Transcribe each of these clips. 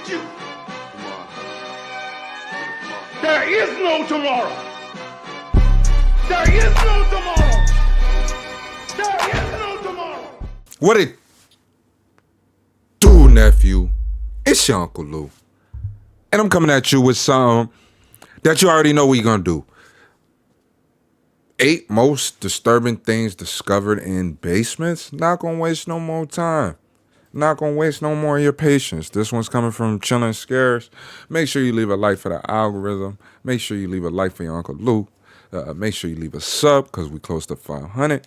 with you. There is no tomorrow. There is no tomorrow. There is no tomorrow. What it do, nephew? It's your Uncle Lou. And I'm coming at you with something that you already know what you're gonna do. 8 most disturbing things discovered in basements. Not gonna waste no more time. Not gonna waste no more of your patience. This one's coming from Chillin' Scares. Make sure you leave a like for the algorithm. Make sure you leave a like for your Uncle Lou. Make sure you leave a sub because we close to 500.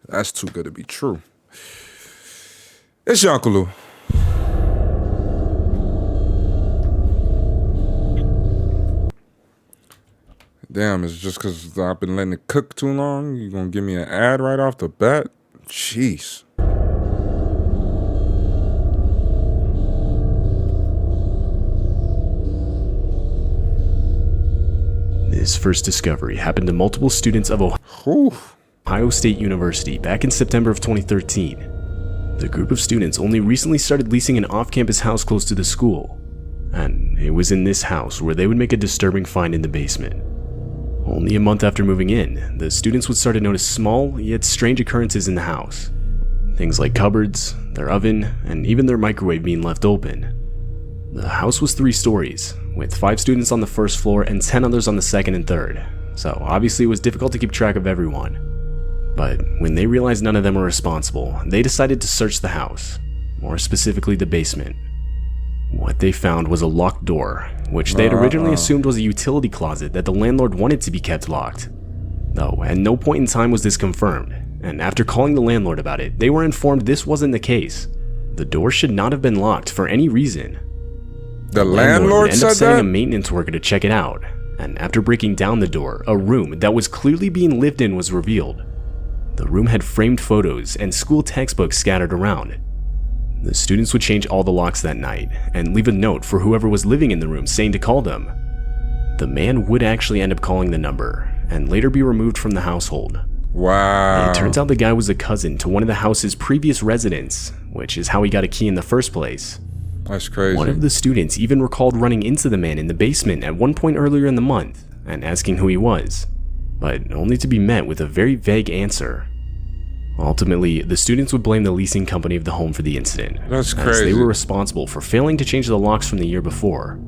That's too good to be true. It's your Uncle Lou. Damn, it's just because I've been letting it cook too long? You gonna give me an ad right off the bat? Jeez. This first discovery happened to multiple students of Ohio State University back in September of 2013. The group of students only recently started leasing an off-campus house close to the school, and it was in this house where they would make a disturbing find in the basement. Only a month after moving in, the students would start to notice small yet strange occurrences in the house. Things like cupboards, their oven, and even their microwave being left open. The house was 3 stories, with 5 students on the first floor and 10 others on the second and third, so obviously it was difficult to keep track of everyone. But when they realized none of them were responsible, they decided to search the house, more specifically the basement. What they found was a locked door, which they had originally assumed was a utility closet that the landlord wanted to be kept locked. Though at no point in time was this confirmed, and after calling the landlord about it, they were informed this wasn't the case. The door should not have been locked for any reason. The landlord ended said up sending that? a maintenance worker to check it out, and after breaking down the door, a room that was clearly being lived in was revealed. The room had framed photos and school textbooks scattered around. The students would change all the locks that night and leave a note for whoever was living in the room saying to call them. The man would actually end up calling the number and later be removed from the household. Wow. It turns out the guy was a cousin to one of the house's previous residents, which is how he got a key in the first place. That's crazy. One of the students even recalled running into the man in the basement at one point earlier in the month and asking who he was, but only to be met with a very vague answer. Ultimately, the students would blame the leasing company of the home for the incident. That's as crazy. they were responsible for failing to change the locks from the year before.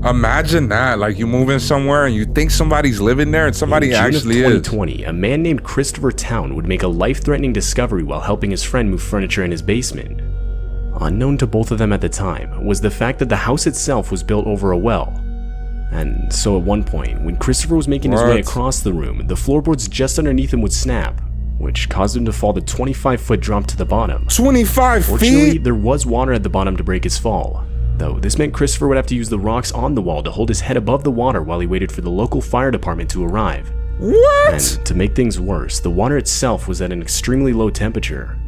Imagine that, like you move in somewhere and you think somebody's living there and somebody actually in June is. of 2020, a man named Christopher Town would make a life-threatening discovery while helping his friend move furniture in his basement. Unknown to both of them at the time was the fact that the house itself was built over a well. And so at one point, when Christopher was making his way across the room, the floorboards just underneath him would snap, which caused him to fall the 25-foot drop to the bottom. 25 Fortunately, feet? there was water at the bottom to break his fall, though this meant Christopher would have to use the rocks on the wall to hold his head above the water while he waited for the local fire department to arrive. What? And to make things worse, the water itself was at an extremely low temperature.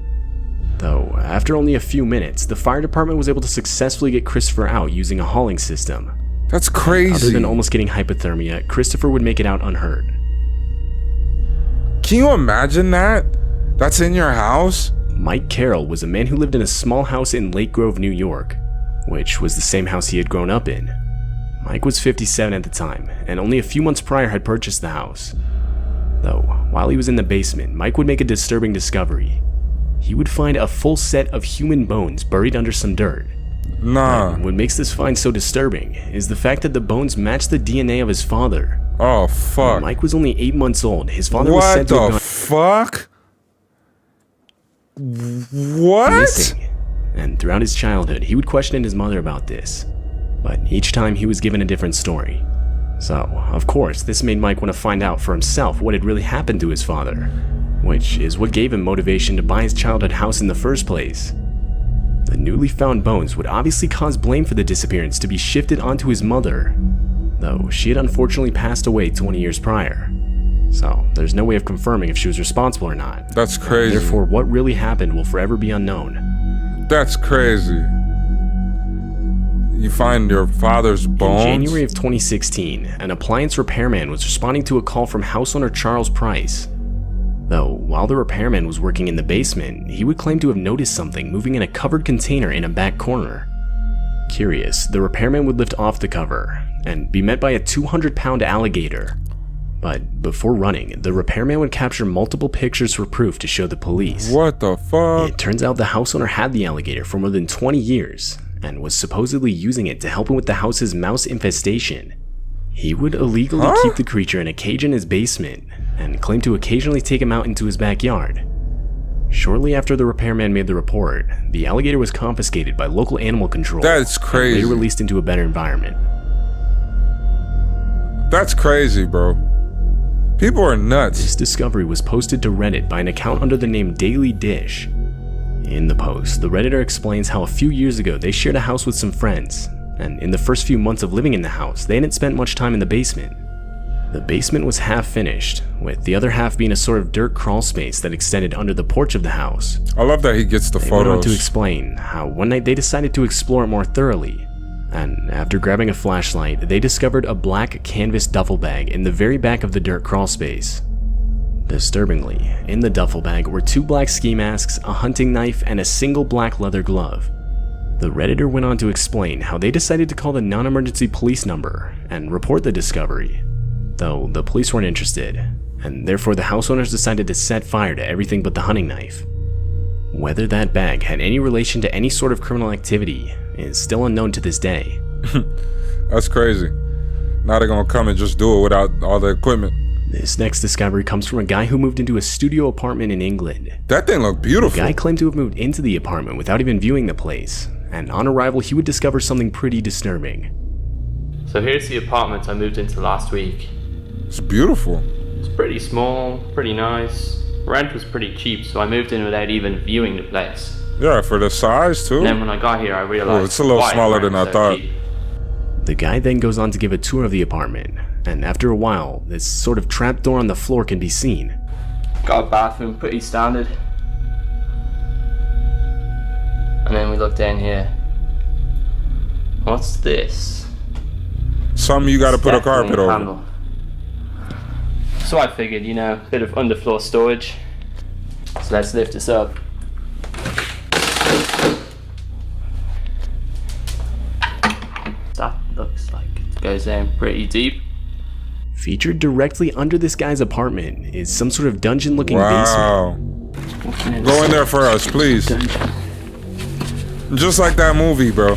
Though, after only a few minutes, the fire department was able to successfully get Christopher out using a hauling system. That's crazy. Other than almost getting hypothermia, Christopher would make it out unhurt. Can you imagine that? That's in your house? Mike Carroll was a man who lived in a small house in Lake Grove, New York, which was the same house he had grown up in. Mike was 57 at the time, and only a few months prior had purchased the house. Though, while he was in the basement, Mike would make a disturbing discovery. He would find a full set of human bones buried under some dirt. Nah. And what makes this find so disturbing is the fact that the bones matched the DNA of his father. Oh, fuck. When Mike was only 8 months old. His father was What said to have the gone fuck? What? missing. And throughout his childhood, he would question his mother about this. But each time he was given a different story. So, of course, this made Mike want to find out for himself what had really happened to his father, which is what gave him motivation to buy his childhood house in the first place. The newly found bones would obviously cause blame for the disappearance to be shifted onto his mother, though she had unfortunately passed away 20 years prior. So there's no way of confirming if she was responsible or not. That's crazy. Therefore, what really happened will forever be unknown. That's crazy. You find your father's bones? In January of 2016, an appliance repairman was responding to a call from house owner Charles Price. Though, while the repairman was working in the basement, he would claim to have noticed something moving in a covered container in a back corner. Curious, the repairman would lift off the cover and be met by a 200-pound alligator. But before running, the repairman would capture multiple pictures for proof to show the police. What the fuck? It turns out the house owner had the alligator for more than 20 years and was supposedly using it to help him with the house's mouse infestation. He would illegally keep the creature in a cage in his basement and claimed to occasionally take him out into his backyard. Shortly after the repairman made the report, the alligator was confiscated by local animal control. That's crazy. And later released into a better environment. That's crazy, bro. People are nuts. This discovery was posted to Reddit by an account under the name Daily Dish. In the post, the Redditor explains how a few years ago they shared a house with some friends, and in the first few months of living in the house, they hadn't spent much time in the basement. The basement was half finished, with the other half being a sort of dirt crawl space that extended under the porch of the house. I love that he gets the They went on photos. to explain how one night they decided to explore it more thoroughly, and after grabbing a flashlight, they discovered a black canvas duffel bag in the very back of the dirt crawl space. Disturbingly, in the duffel bag were 2 black ski masks, a hunting knife, and a single black leather glove. The Redditor went on to explain how they decided to call the non-emergency police number and report the discovery, though the police weren't interested, and therefore the house owners decided to set fire to everything but the hunting knife. Whether that bag had any relation to any sort of criminal activity is still unknown to this day. That's crazy. Now they're gonna come and just do it without all the equipment. This next discovery comes from a guy who moved into a studio apartment in England. That thing looked beautiful. The guy claimed to have moved into the apartment without even viewing the place, and on arrival he would discover something pretty disturbing. So here's the apartment I moved into last week. It's beautiful. It's pretty small, pretty nice. Rent was pretty cheap, so I moved in without even viewing the place. Yeah, for the size too. And then when I got here, I realized Oh, it's a little why smaller rent than I so thought. cheap. The guy then goes on to give a tour of the apartment, and after a while, this sort of trapdoor on the floor can be seen. Got a bathroom, pretty standard. And then we look down here. What's this? Something you gotta put a Definitely carpet over. handle. So I figured, a bit of underfloor storage. So let's lift this up. That looks like it goes down pretty deep. Featured directly under this guy's apartment is some sort of dungeon-looking basement. Wow. Go in there for us, please. Just like that movie, bro.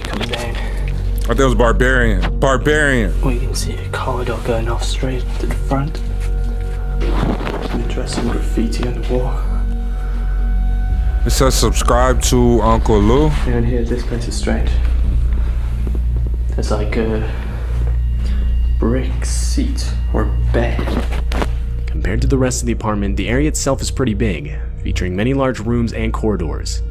Coming down. I think it was Barbarian. Barbarian. We can see a corridor going off straight to the front. Some interesting graffiti on the wall. It says subscribe to Uncle Lou. Down here, this place is strange. There's like a brick seat or bed. Compared to the rest of the apartment, the area itself is pretty big, featuring many large rooms and corridors.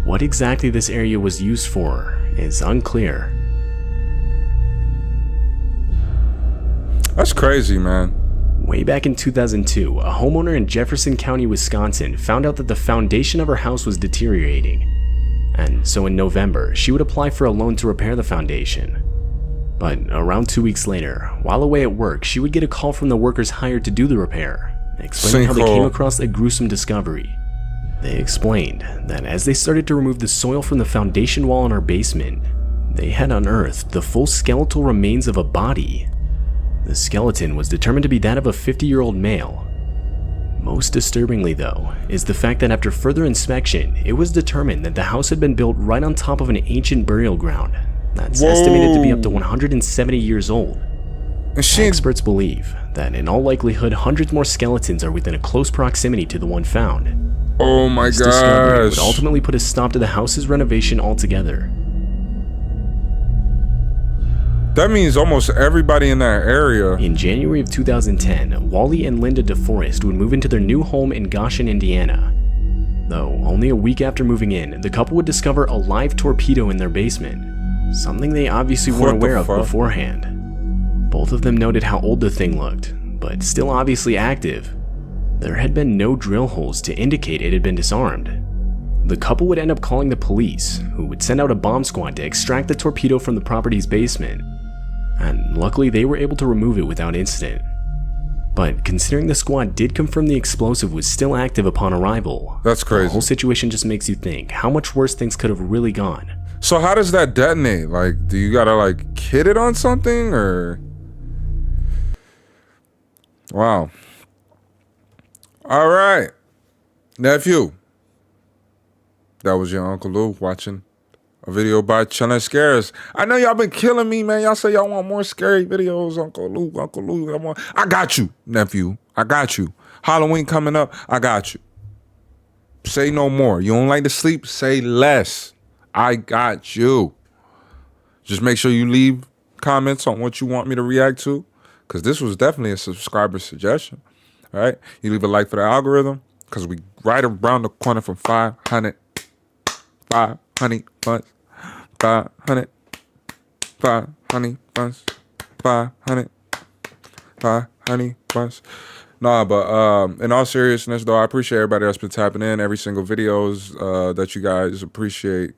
What exactly this area was used for is unclear. That's crazy, man. Way back in 2002, a homeowner in Jefferson County, Wisconsin found out that the foundation of her house was deteriorating. And so in November, she would apply for a loan to repair the foundation. But around 2 weeks later, while away at work, she would get a call from the workers hired to do the repair, explaining how they came across a gruesome discovery. They explained that as they started to remove the soil from the foundation wall in her basement, they had unearthed the full skeletal remains of a body. The skeleton was determined to be that of a 50-year-old male. Most disturbingly though, is the fact that after further inspection, it was determined that the house had been built right on top of an ancient burial ground that's estimated to be up to 170 years old. Experts believe that in all likelihood hundreds more skeletons are within a close proximity to the one found. Oh my This discovery would gosh. ultimately put a stop to the house's renovation altogether. That means almost everybody in that area. In January of 2010, Wally and Linda DeForest would move into their new home in Goshen, Indiana. Though only a week after moving in, the couple would discover a live torpedo in their basement, something they obviously weren't aware of beforehand. Both of them noted how old the thing looked, but still obviously active. There had been no drill holes to indicate it had been disarmed. The couple would end up calling the police, who would send out a bomb squad to extract the torpedo from the property's basement, and luckily they were able to remove it without incident. But considering the squad did confirm the explosive was still active upon arrival, That's the crazy. whole situation just makes you think how much worse things could have really gone. So how does that detonate? Like, do you gotta like hit it on something or? Wow. All right, nephew. That was your Uncle Lou watching a video by Chillin' Scares. I know y'all been killing me, man. Y'all say y'all want more scary videos. Uncle Lou, Uncle Lou. I got you, nephew. I got you. Halloween coming up. I got you. Say no more. You don't like to sleep? Say less. I got you. Just make sure you leave comments on what you want me to react to, because this was definitely a subscriber suggestion. All right? You leave a like for the algorithm, because we right around the corner from 500 bucks. 500 bucks. Nah, but in all seriousness, though, I appreciate everybody that's been tapping in every single videos that you guys appreciate.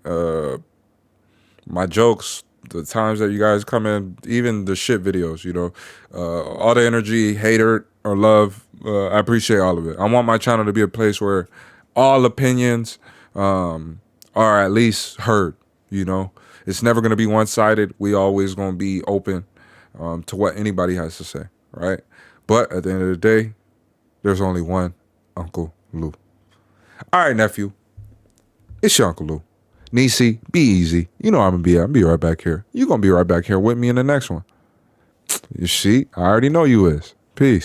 My jokes, the times that you guys come in, even the shit videos, you know, all the energy, hater or love, I appreciate all of it. I want my channel to be a place where all opinions are at least heard, you know. It's never going to be one-sided. We always going to be open to what anybody has to say, right? But at the end of the day, there's only one Uncle Lou. All right, nephew. It's your Uncle Lou. Niecy, be easy. You know I'll be right back here. You're going to be right back here with me in the next one. You see, I already know you is. Peace.